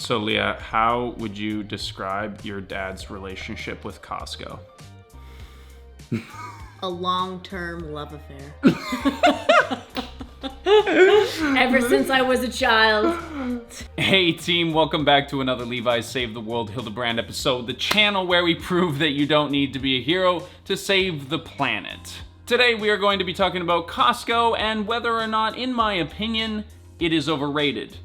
So Leah, how would you describe your dad's relationship with Costco? A long-term love affair. Ever since I was a child. Hey team, welcome back to another Levi's Save the World Hildebrand episode, the channel where we prove that you don't need to be a hero to save the planet. Today we are going to be talking about Costco and whether or not, in my opinion, it is overrated.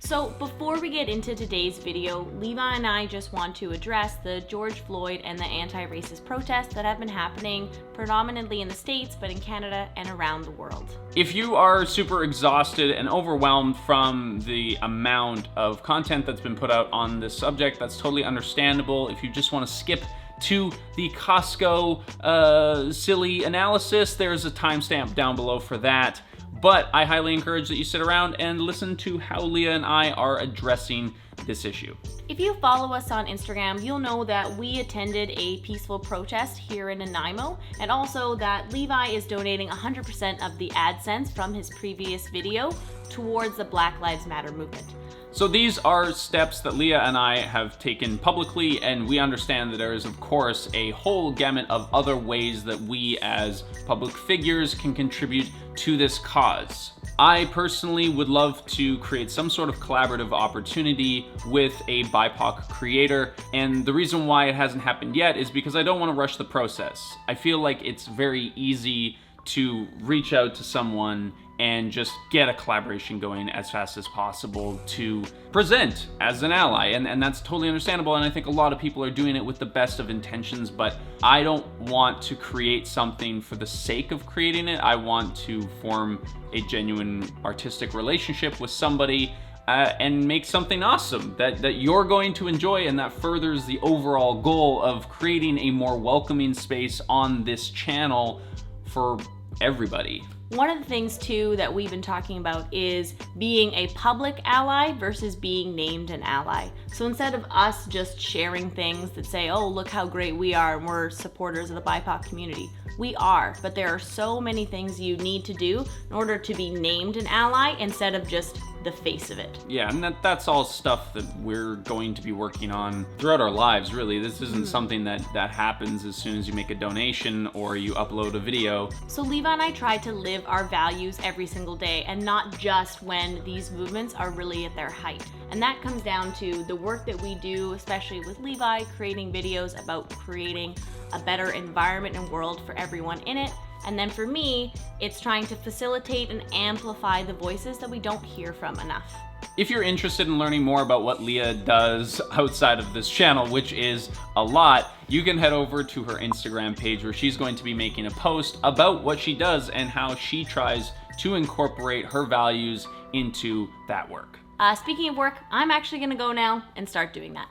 So before we get into today's video, Levi and I just want to address the George Floyd and the anti-racist protests that have been happening predominantly in the States, but in Canada and around the world. If you are super exhausted and overwhelmed from the amount of content that's been put out on this subject, that's totally understandable. If you just want to skip to the Costco silly analysis, there's a timestamp down below for that. But I highly encourage that you sit around and listen to how Leah and I are addressing this issue. If you follow us on Instagram, you'll know that we attended a peaceful protest here in Nanaimo, and also that Levi is donating 100% of the AdSense from his previous video towards the Black Lives Matter movement. So these are steps that Leah and I have taken publicly, and we understand that there is, of course, a whole gamut of other ways that we as public figures can contribute to this cause. I personally would love to create some sort of collaborative opportunity with a BIPOC creator, and the reason why it hasn't happened yet is because I don't want to rush the process. I feel like it's very easy to reach out to someone and just get a collaboration going as fast as possible to present as an ally. And that's totally understandable, and I think a lot of people are doing it with the best of intentions, but I don't want to create something for the sake of creating it. I want to form a genuine artistic relationship with somebody and make something awesome that you're going to enjoy, and that furthers the overall goal of creating a more welcoming space on this channel for everybody. One of the things too that we've been talking about is being a public ally versus being named an ally. So instead of us just sharing things that say, oh, look how great we are and we're supporters of the BIPOC community, we are, but there are so many things you need to do in order to be named an ally instead of just the face of it. Yeah, and that's all stuff that we're going to be working on throughout our lives, really. This isn't something that happens as soon as you make a donation or you upload a video. So Levi and I try to live our values every single day, and not just when these movements are really at their height. And that comes down to the work that we do, especially with Levi, creating videos about creating a better environment and world for everyone in it. And then for me, it's trying to facilitate and amplify the voices that we don't hear from enough. If you're interested in learning more about what Leah does outside of this channel, which is a lot, you can head over to her Instagram page where she's going to be making a post about what she does and how she tries to incorporate her values into that work. Speaking of work, I'm actually gonna go now and start doing that.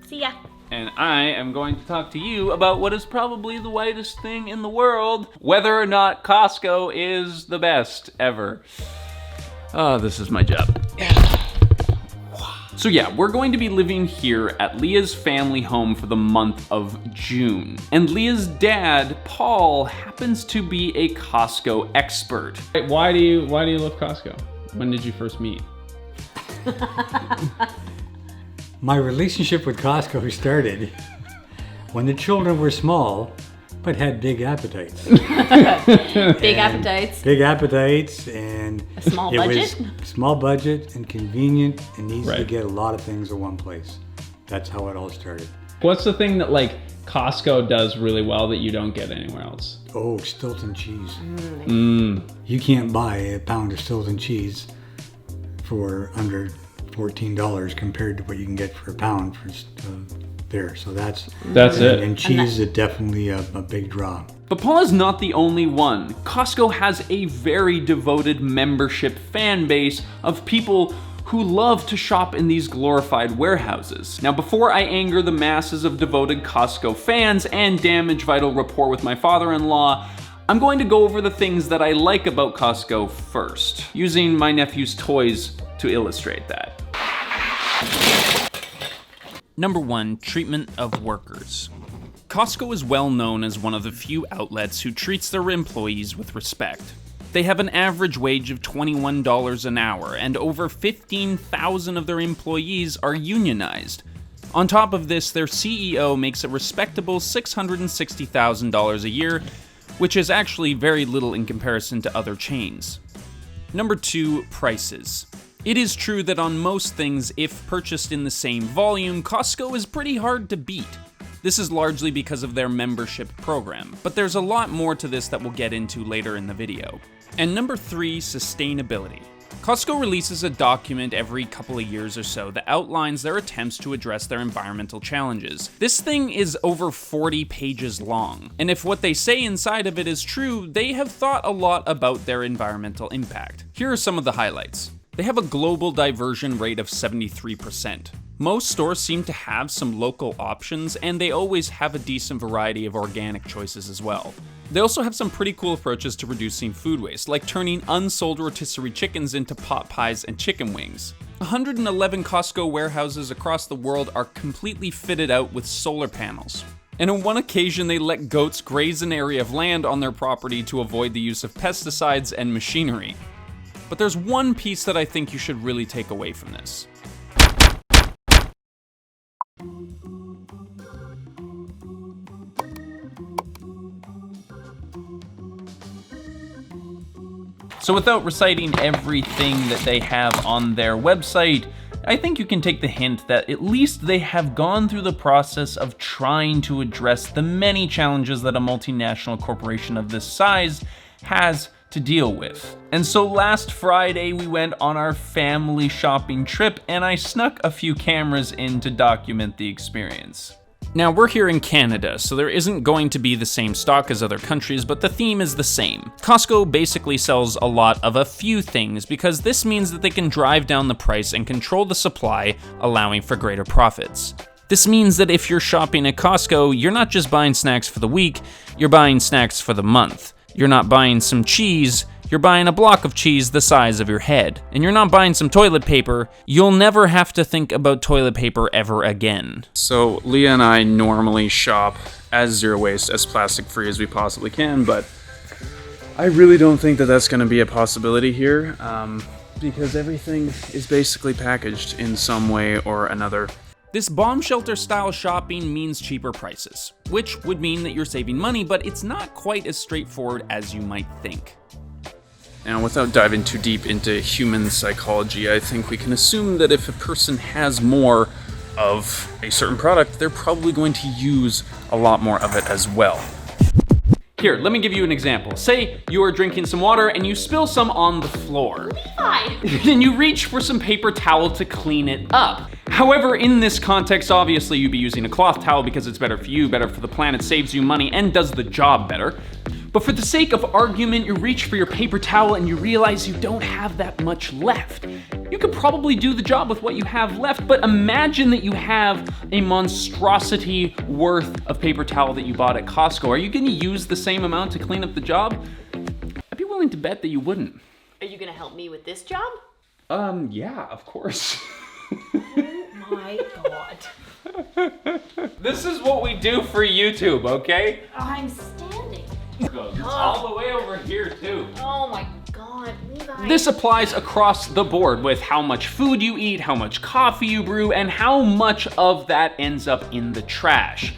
See ya. And I am going to talk to you about what is probably the whitest thing in the world, whether or not Costco is the best ever. Oh, this is my job. So yeah, we're going to be living here at Leah's family home for the month of June. And Leah's dad, Paul, happens to be a Costco expert. Why do you love Costco? When did you first meet? My relationship with Costco started when the children were small, but had big appetites. Big appetites. Big appetites, and A small budget? was small budget and convenient and easy to Right. get a lot of things at one place. That's how it all started. What's the thing that like Costco does really well that you don't get anywhere else? Oh, Stilton cheese. You can't buy a pound of Stilton cheese for under $14 compared to what you can get for a pound for there. So that's it. And cheese is definitely a big draw. But Paul is not the only one. Costco has a very devoted membership fan base of people who love to shop in these glorified warehouses. Now, before I anger the masses of devoted Costco fans and damage vital rapport with my father-in-law, I'm going to go over the things that I like about Costco first, using my nephew's toys to illustrate that. Number 1, treatment of workers. Costco is well known as one of the few outlets who treats their employees with respect. They have an average wage of $21 an hour, and over 15,000 of their employees are unionized. On top of this, their CEO makes a respectable $660,000 a year, which is actually very little in comparison to other chains. Number 2, prices. It is true that on most things, if purchased in the same volume, Costco is pretty hard to beat. This is largely because of their membership program, but there's a lot more to this that we'll get into later in the video. And number 3, sustainability. Costco releases a document every couple of years or so that outlines their attempts to address their environmental challenges. This thing is over 40 pages long, and if what they say inside of it is true, they have thought a lot about their environmental impact. Here are some of the highlights. They have a global diversion rate of 73%. Most stores seem to have some local options, and they always have a decent variety of organic choices as well. They also have some pretty cool approaches to reducing food waste, like turning unsold rotisserie chickens into pot pies and chicken wings. 111 Costco warehouses across the world are completely fitted out with solar panels. And on one occasion, they let goats graze an area of land on their property to avoid the use of pesticides and machinery. But there's one piece that I think you should really take away from this. So without reciting everything that they have on their website, I think you can take the hint that at least they have gone through the process of trying to address the many challenges that a multinational corporation of this size has to deal with. And so last Friday we went on our family shopping trip, and I snuck a few cameras in to document the experience. Now, we're here in Canada, so there isn't going to be the same stock as other countries, but the theme is the same. Costco basically sells a lot of a few things because this means that they can drive down the price and control the supply, allowing for greater profits. This means that if you're shopping at Costco, you're not just buying snacks for the week, you're buying snacks for the month. You're not buying some cheese, you're buying a block of cheese the size of your head. And you're not buying some toilet paper, you'll never have to think about toilet paper ever again. So Leah and I normally shop as zero waste, as plastic free as we possibly can, but I really don't think that that's gonna be a possibility here, because everything is basically packaged in some way or another. This bomb shelter style shopping means cheaper prices, which would mean that you're saving money, but it's not quite as straightforward as you might think. Now, without diving too deep into human psychology, I think we can assume that if a person has more of a certain product, they're probably going to use a lot more of it as well. Here, let me give you an example. Say you are drinking some water and you spill some on the floor. Levi! Then you reach for some paper towel to clean it up. However, in this context, obviously you'd be using a cloth towel because it's better for you, better for the planet, saves you money, and does the job better. But for the sake of argument, you reach for your paper towel and you realize you don't have that much left. You could probably do the job with what you have left, but imagine that you have a monstrosity worth of paper towel that you bought at Costco. Are you gonna use the same amount to clean up the job? I'd be willing to bet that you wouldn't. Are you gonna help me with this job? Yeah, of course. Oh my god. This is what we do for YouTube, okay? I'm standing. It's all the way over here too. Oh my god, Levi. This applies across the board with how much food you eat, how much coffee you brew, and how much of that ends up in the trash.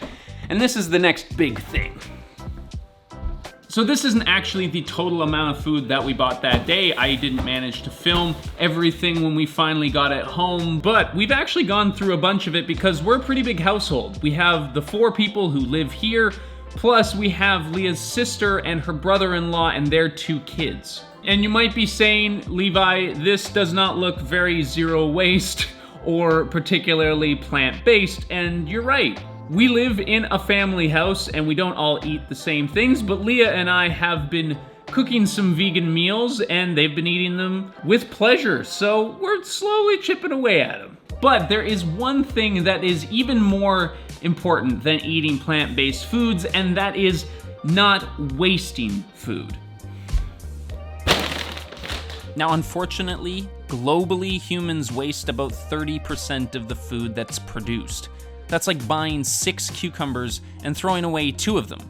And this is the next big thing. So this isn't actually the total amount of food that we bought that day. I didn't manage to film everything when we finally got it home, but we've actually gone through a bunch of it because we're a pretty big household. We have the 4 people who live here, plus we have Leah's sister and her brother-in-law and their 2 kids. And you might be saying, Levi, this does not look very zero waste or particularly plant-based, and you're right. We live in a family house and we don't all eat the same things, but Leah and I have been cooking some vegan meals and they've been eating them with pleasure, so we're slowly chipping away at them. But there is one thing that is even more important than eating plant-based foods, and that is not wasting food. Now, unfortunately, globally, humans waste about 30% of the food that's produced. That's like buying 6 cucumbers and throwing away 2 of them.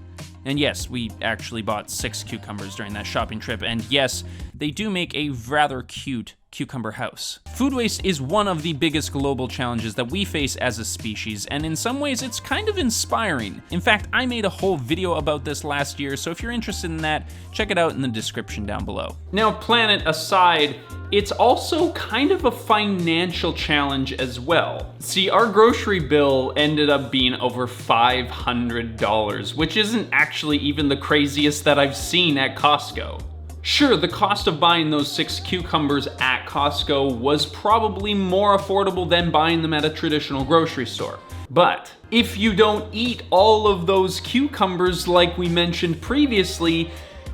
And yes, we actually bought 6 cucumbers during that shopping trip, and yes, they do make a rather cute cucumber house. Food waste is one of the biggest global challenges that we face as a species, and in some ways it's kind of inspiring. In fact, I made a whole video about this last year, so if you're interested in that, check it out in the description down below. Now, planet aside, it's also kind of a financial challenge as well. See, our grocery bill ended up being over $500, which isn't actually even the craziest that I've seen at Costco. Sure, the cost of buying those 6 cucumbers at Costco was probably more affordable than buying them at a traditional grocery store. But if you don't eat all of those cucumbers like we mentioned previously,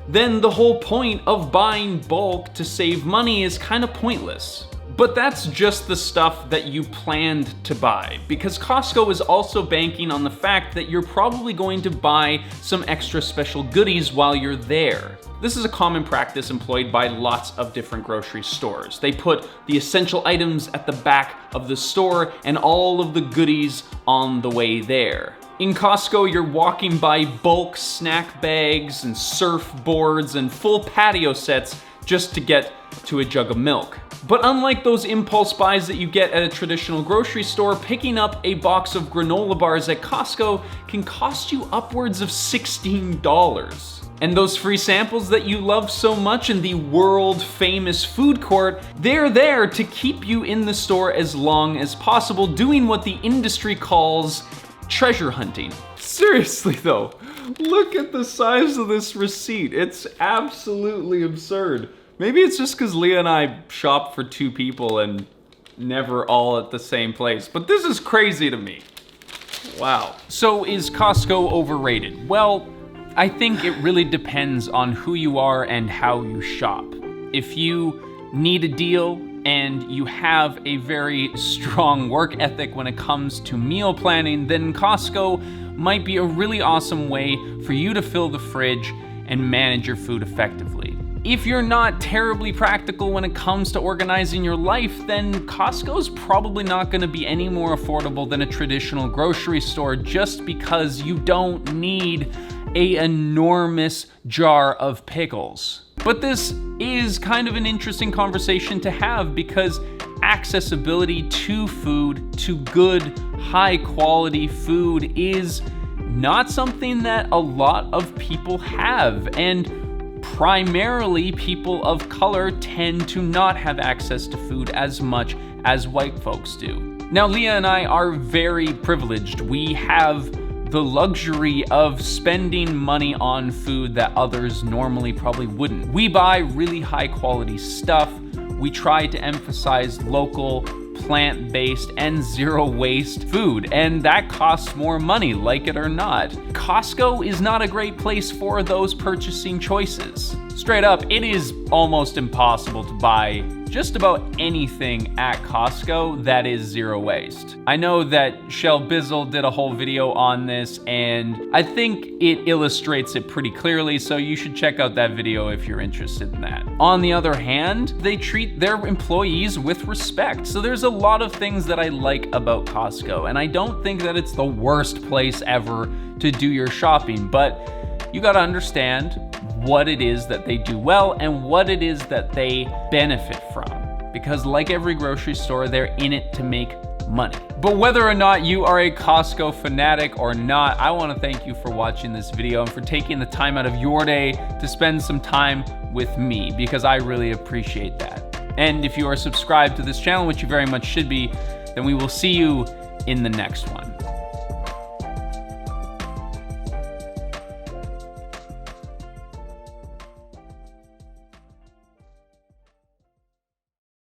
then the whole point of buying bulk to save money is kind of pointless. But that's just the stuff that you planned to buy, because Costco is also banking on the fact that you're probably going to buy some extra special goodies while you're there. This is a common practice employed by lots of different grocery stores. They put the essential items at the back of the store and all of the goodies on the way there. In Costco, you're walking by bulk snack bags and surfboards and full patio sets just to get to a jug of milk. But unlike those impulse buys that you get at a traditional grocery store, picking up a box of granola bars at Costco can cost you upwards of $16. And those free samples that you love so much in the world famous food court, they're there to keep you in the store as long as possible, doing what the industry calls treasure hunting. Seriously though, look at the size of this receipt. It's absolutely absurd. Maybe it's just because Leah and I shop for 2 people and never all at the same place, but this is crazy to me. Wow. So is Costco overrated? Well, I think it really depends on who you are and how you shop. If you need a deal and you have a very strong work ethic when it comes to meal planning, then Costco might be a really awesome way for you to fill the fridge and manage your food effectively. If you're not terribly practical when it comes to organizing your life, then Costco's probably not going to be any more affordable than a traditional grocery store, just because you don't need an enormous jar of pickles. But this is kind of an interesting conversation to have, because accessibility to food, to good, high quality food, is not something that a lot of people have, and primarily people of color tend to not have access to food as much as white folks do. Now, Leah and I are very privileged. We have the luxury of spending money on food that others normally probably wouldn't. We buy really high quality stuff. We try to emphasize local, plant-based, and zero waste food, and that costs more money, like it or not. Costco is not a great place for those purchasing choices. Straight up, it is almost impossible to buy just about anything at Costco that is zero waste. I know that Shell Bizzle did a whole video on this, and I think it illustrates it pretty clearly, so you should check out that video if you're interested in that. On the other hand, they treat their employees with respect, so there's a lot of things that I like about Costco, and I don't think that it's the worst place ever to do your shopping, but you gotta understand what it is that they do well and what it is that they benefit from. Because like every grocery store, they're in it to make money. But whether or not you are a Costco fanatic or not, I want to thank you for watching this video and for taking the time out of your day to spend some time with me, because I really appreciate that. And if you are subscribed to this channel, which you very much should be, then we will see you in the next one.